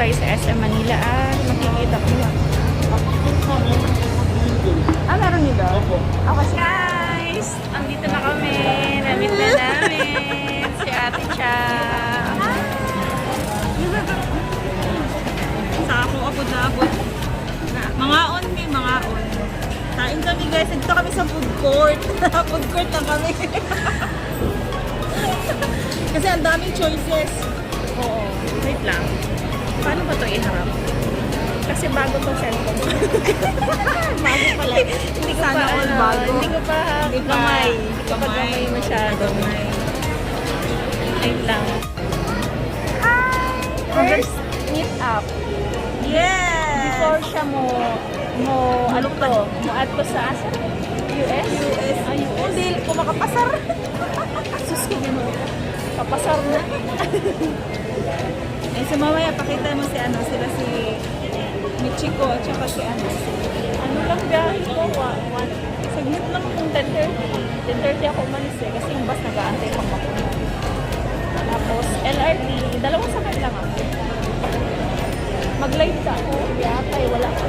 tayo sa SM Manila at makikita ko lang. Meron nyo daw? Ako guys! Andito na kami. Namit na namin si Ate Cha. Saka kung abot na abot. Mga on may mga on. Kain kami guys. Dito kami sa food court. Food court lang kami. Kasi ang daming choices. Oo. Wait lang. Paano ba ito iharap? Kasi bago itong cellphone. Bago pala. Hindi ko pa bago. Hindi ko pa gamay. Hindi ko pa gamay masyado. Wait lang. First meet up. Yes! Before siya mo ano to? Mo add ko sa asa? US? US. US. Hindi ko makapasar. Sus ko mo. Kapasar na. Eh, so mamaya pakita mo si ano, sila si Michiko at saka si ano. Ano lang biyahe ko? Saglit lang kung 10:30. 10:30 ako umalis eh. Kasi yung bus nag-aantay pang mapuno. Tapos LRT, dalawang sakay lang ako. Mag-live ka ako. Yatay, wala ko.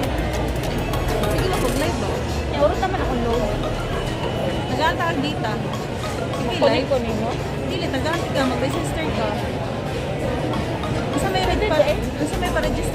Sige lang, mag-live ba? Puro naman ako load. Nag-aantay ka dito. Sige, live ko ninyo. Hindi, nag-aantay ka. Mag-register ka. Sa may red pa. Sa may pa-register.